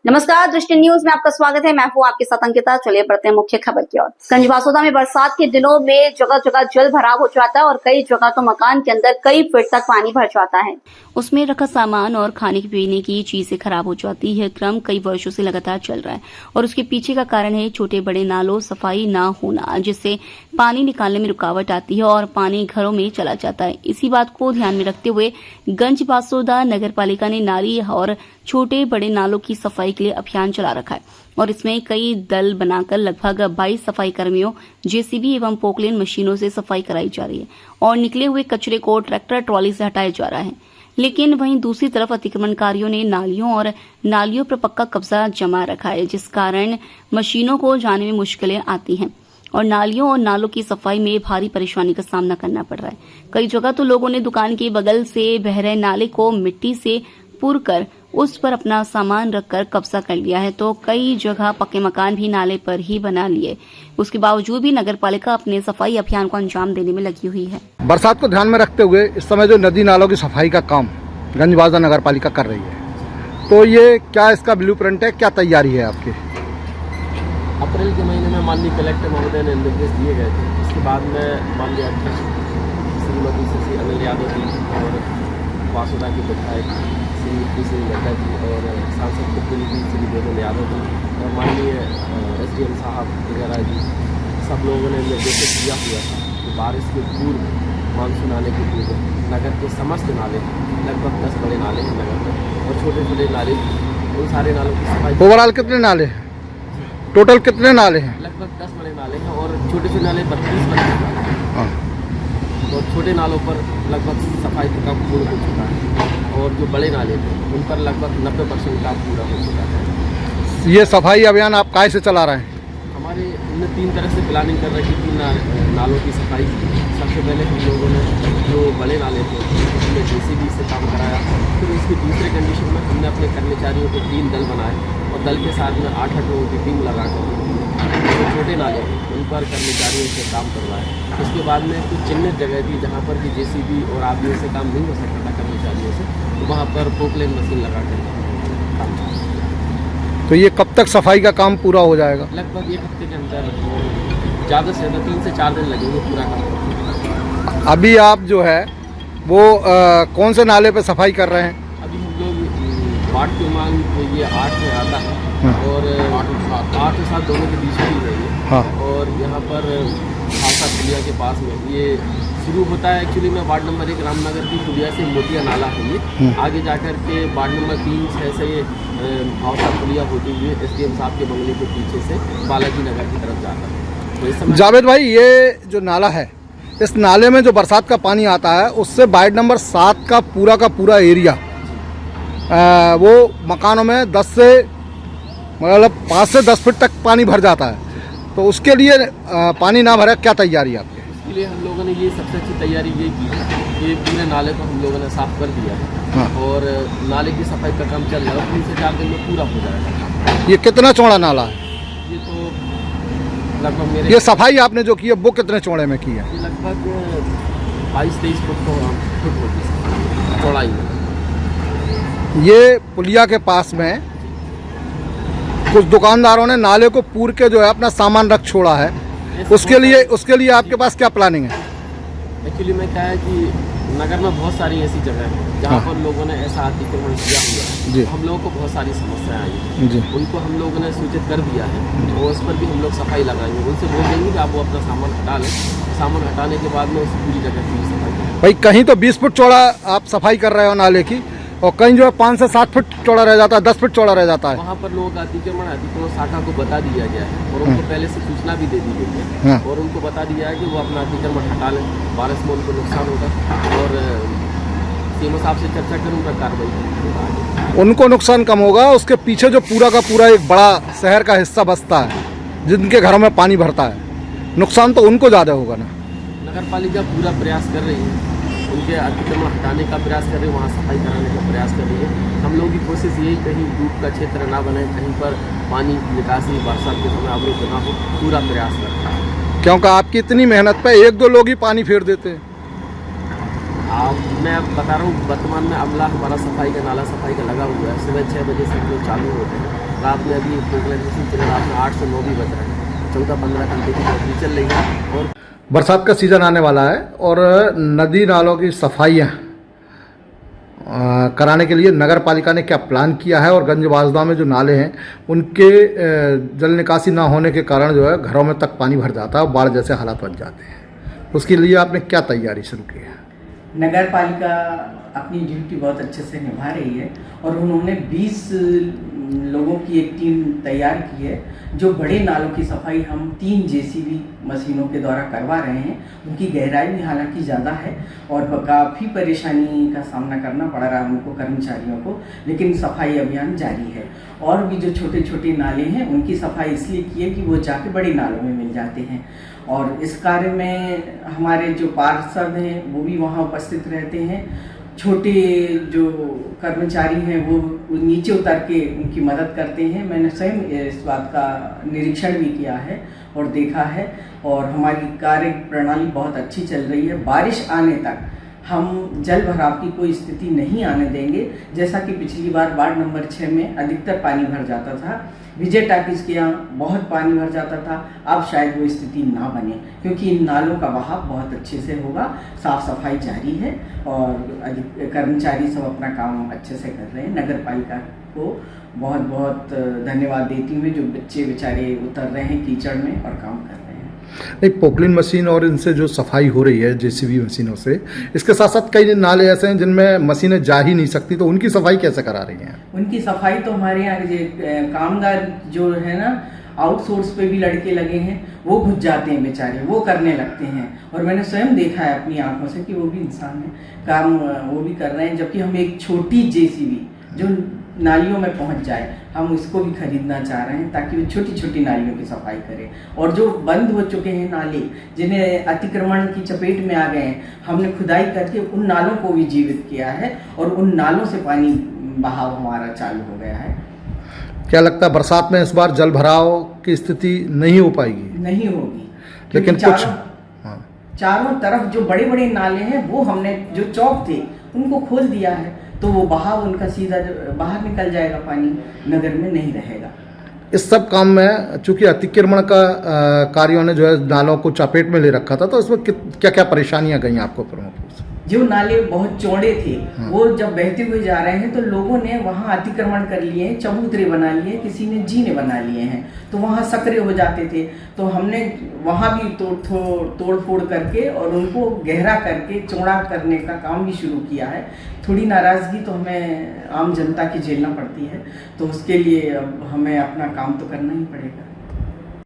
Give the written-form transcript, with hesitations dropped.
नमस्कार, दृष्टि न्यूज में आपका स्वागत है। मैं हूं आपके साथ अंकिता। चलिए बढ़ते हैं मुख्य खबर की ओर। गंजबासौदा में बरसात के दिनों में जगह जगह जल भराव हो जाता है और कई जगह तो मकान के अंदर कई फीट तक पानी भर जाता है। उसमें रखा सामान और खाने पीने की चीजें खराब हो जाती है। क्रम कई वर्षों से लगातार चल रहा है और उसके पीछे का कारण है छोटे बड़े नालों सफाई न होना, जिससे पानी निकालने में रुकावट आती है और पानी घरों में चला जाता है। इसी बात को ध्यान में रखते हुए गंजबासौदा नगर पालिका ने नाली और छोटे बड़े नालों की सफाई के लिए अभियान चला रखा है और इसमें कई दल बनाकर लगभग 22 सफाई कर्मियों, जेसीबी एवं पोकलेन मशीनों से सफाई कराई जा रही है और निकले हुए कचरे को ट्रैक्टर ट्रॉली से हटाया जा रहा है। लेकिन वहीं दूसरी तरफ अतिक्रमणकारियों ने नालियों पर पक्का कब्जा जमा रखा है, जिस कारण मशीनों को जाने में मुश्किलें आती हैं और नालियों और नालों की सफाई में भारी परेशानी का सामना करना पड़ रहा है। कई जगह तो लोगों ने दुकान के बगल से बह रहे नाले को मिट्टी से पूर कर उस पर अपना सामान रखकर कब्जा कर लिया है, तो कई जगह पक्के मकान भी नाले पर ही बना लिए। उसके बावजूद भी नगरपालिका अपने सफाई अभियान को अंजाम देने में लगी हुई है। बरसात को ध्यान में रखते हुए इस समय जो नदी नालों की सफाई का काम गंजबासौदा नगरपालिका कर रही है, तो ये क्या इसका ब्लूप्रिंट है, क्या तैयारी है आपकी? अप्रैल के महीने में माननीय कलेक्टर महोदय ने निर्देश दिए गए थे। इसके बाद में माननीय अध्यक्ष श्रीमती शशि अनिल यादव जी और बासौदा के विधायक श्री श्री नड्डा जी और सांसद प्रतिनिधि श्री देवेंद्र यादव जी और माननीय SDM साहब वगैरह जी, सब लोगों ने निर्देश दिया हुआ था कि बारिश के पूर्व मानसून आने के पूर्व नगर के समस्त नाले, लगभग 10 बड़े नाले हैं नगर में और छोटे छोटे नाले, उन सारे नालों की सफाई। ओवरऑल कितने नाले हैं? टोटल कितने नाले हैं? लगभग 10 बड़े नाले हैं और छोटे छोटे नाले 32 नाले हैं और छोटे नालों पर लगभग सफाई का काम पूर्ण हो चुका है और जो बड़े नाले थे उन पर लगभग 90% काम पूरा हो चुका है। ये सफाई अभियान आप काय से चला रहे हैं? हमारे हमने 3 तरह से प्लानिंग कर रखी थी नालों की सफाई की। सबसे पहले हम लोगों ने जो बड़े नाले थे उसमें JCB से काम कराया। फिर उसकी दूसरे कंडीशन में हमने अपने कर्मचारियों को 3 दल बनाए और दल के साथ में 8 लोगों की टीम लगाकर जो छोटे नाले उन पर कर्मचारियों से काम करवाए। उसके बाद में कुछ चिन्हित जगह थी जहाँ पर कि JCB और आदमियों से काम नहीं हो सकता था कर्मचारियों से, तो वहाँ पर पोकलेन मशीन लगा कर काम चला। तो ये कब तक सफाई का काम पूरा हो जाएगा? लगभग 1 हफ्ते के अंदर, ज़्यादा से ज़्यादा 3 से 4 दिन लगेंगे पूरा काम। अभी आप जो है वो कौन से नाले पे सफाई कर रहे हैं? अभी हम लोग वार्ड क्रमांक ये 8 में आता है और 8 और 7 दोनों के बीच में ही है ये। हाँ। और यहाँ पर खालसा पुलिया के पास में ये शुरू होता है। एक्चुअली में वार्ड नंबर 1 रामनगर की पुलिया से मोतिया नाला है ये, आगे जाकर के वार्ड नंबर 3-6 से ये खालसा पुलिया होती हुई SDM साहब के बंगले के पीछे से बालाजी नगर की तरफ जाता है। तो इस समय जावेद भाई, ये जो नाला है, इस नाले में जो बरसात का पानी आता है उससे वार्ड नंबर 7 का पूरा एरिया वो मकानों में 10 से मतलब 5 से 10 फीट तक पानी भर जाता है। तो उसके लिए पानी ना भरे, क्या तैयारी है आपकी? इसके लिए हम लोगों ने ये सबसे अच्छी तैयारी ये की है कि पूरे नाले को हम लोगों ने साफ कर दिया है। हाँ। और नाले की सफाई का काम चल रहा है, 3 से 4 दिन में पूरा हो जाएगा। ये कितना चौड़ा नाला है? ये तो लगभग मेरे ये सफाई आपने जो की है वो कितने चौड़े में की है? ये लगभग 22-23 फुट होगी चौड़ाई में। ये पुलिया के पास में कुछ दुकानदारों ने नाले को पूर के जो है अपना सामान रख छोड़ा है, उसके लिए आपके पास क्या प्लानिंग है? एक्चुअली में क्या है कि नगर में बहुत सारी ऐसी जगह है जहाँ पर लोगों ने ऐसा अतिक्रमण किया हुआ है। हम लोगों को बहुत सारी समस्याएं आई हैं, उनको हम लोगों ने सूचित कर दिया है और उस पर भी हम लोग सफाई लगाएंगे। उनसे बोल देंगे कि आप वो अपना सामान हटा लें। सामान हटाने के बाद में उस पूरी जगह की सफाई। भाई, कहीं तो 20 फुट चौड़ा आप सफाई कर रहे हो नाले की और कहीं जो है 5 से 7 फुट चौड़ा रह जाता है, 10 फुट चौड़ा रह जाता है। वहाँ पर लोगों का अतिक्रमण शाखा को बता दिया गया है और उनको पहले से सूचना भी दे दी गई है और उनको बता दिया है कि वो अपना अतिक्रमण हटा लें। बारिश में उनको नुकसान होगा और सीएमओ साहब से चर्चा कर उनका कार्रवाई। उनको नुकसान कम होगा, उसके पीछे जो पूरा का पूरा एक बड़ा शहर का हिस्सा बसता है जिनके घरों में पानी भरता है, नुकसान तो उनको ज़्यादा होगा ना। नगर पालिका पूरा प्रयास कर रही है, उनके अतिक्रमण हटाने का प्रयास कर रही है, वहाँ सफाई कराने का प्रयास कर रही है। हम लोगों की कोशिश यही कहीं धूप का क्षेत्र ना बने, कहीं पर पानी निकासी बरसात के समय अवरुद्ध ना हो, पूरा प्रयास कर रहा है। क्योंकि आपकी इतनी मेहनत पे 1-2 लोग ही पानी फेर देते हैं। मैं बता रहा हूँ, वर्तमान में अमला हमारा सफाई का नाला सफाई का लगा हुआ है। सुबह 6 बजे से हम लोग चालू होते हैं रात में अभी पोकलेन मशीन चल रात में 8 से 9 भी बज रहे हैं, 14-15 घंटे की बैटरी चल रही है। और बरसात का सीज़न आने वाला है और नदी नालों की सफाइयाँ कराने के लिए नगर पालिका ने क्या प्लान किया है और गंज वासदा में जो नाले हैं उनके जल निकासी ना होने के कारण जो है घरों में तक पानी भर जाता है, बाढ़ जैसे हालात बन जाते हैं, उसके लिए आपने क्या तैयारी शुरू की है? नगर पालिका अपनी ड्यूटी बहुत अच्छे से निभा रही है और उन्होंने 20 लोगों की एक टीम तैयार की है जो बड़े नालों की सफाई हम 3 जेसीबी मशीनों के द्वारा करवा रहे हैं। उनकी गहराई भी हालांकि ज़्यादा है और काफ़ी परेशानी का सामना करना पड़ रहा है उनको, कर्मचारियों को, लेकिन सफाई अभियान जारी है। और भी जो छोटे छोटे नाले हैं उनकी सफाई इसलिए की है कि वो जाके बड़े नालों में मिल जाते हैं और इस कार्य में हमारे जो पार्षद हैं वो भी वहाँ उपस्थित रहते हैं। छोटे जो कर्मचारी हैं वो नीचे उतर के उनकी मदद करते हैं। मैंने स्वयं इस बात का निरीक्षण भी किया है और देखा है और हमारी कार्य प्रणाली बहुत अच्छी चल रही है। बारिश आने तक हम जल भराव की कोई स्थिति नहीं आने देंगे। जैसा कि पिछली बार वार्ड नंबर 6 में अधिकतर पानी भर जाता था, विजय टाकिज के यहाँ बहुत पानी भर जाता था, अब शायद वो स्थिति ना बने क्योंकि इन नालों का बहाव बहुत अच्छे से होगा। साफ सफाई जारी है और कर्मचारी सब अपना काम अच्छे से कर रहे हैं। नगर पालिका को बहुत बहुत धन्यवाद देती हूँ जो बच्चे बेचारे उतर रहे हैं कीचड़ में और काम कर रहे हैं। नहीं, पोकलिन मशीन और इनसे जो सफाई हो रही है जेसीबी मशीनों से, इसके साथ साथ कई नाले ऐसे हैं जिनमें मशीनें जा ही नहीं सकती, तो उनकी सफाई कैसे करा रही हैं? उनकी सफाई तो हमारे यहाँ कामगार जो है ना, आउटसोर्स पे भी लड़के लगे हैं, वो घुस जाते हैं बेचारे, वो करने लगते हैं और मैंने स्वयं देखा है अपनी आंखों से कि वो भी इंसान है, काम वो भी कर रहे हैं। जबकि हम एक छोटी जेसीबी जो नालियों में पहुंच जाए, हम उसको भी खरीदना चाह रहे हैं ताकि वो छोटी छोटी नालियों की सफाई करे। और जो बंद हो चुके हैं नाले, जिन्हें अतिक्रमण की चपेट में आ गए हैं, हमने खुदाई करके उन नालों को भी जीवित किया है और उन नालों से पानी बहाव हमारा चालू हो गया है। क्या लगता है बरसात में इस बार जल भराव की स्थिति नहीं हो पाएगी? नहीं होगी, लेकिन कुछ चारों तरफ जो बड़े बड़े नाले हैं वो हमने जो चौक थे उनको खोल दिया है, तो वो बहाव उनका सीधा बाहर निकल जाएगा, पानी नगर में नहीं रहेगा। इस सब काम में चूंकि अतिक्रमण का कार्यों ने जो है नालों को चपेट में ले रखा था, तो इसमें क्या क्या परेशानियां गई आपको प्रमुख रूप से? जो नाले बहुत चौड़े थे वो जब बहते हुए जा रहे हैं तो लोगों ने वहाँ अतिक्रमण कर लिए हैं, चबूतरे बना लिए, किसी ने जीने बना लिए हैं, तो वहाँ सकरे हो जाते थे। तो हमने वहाँ भी तोड़ फोड़ करके और उनको गहरा करके चौड़ा करने का काम भी शुरू किया है। थोड़ी नाराज़गी तो हमें आम जनता की झेलना पड़ती है, तो उसके लिए अब हमें अपना काम तो करना ही पड़ेगा।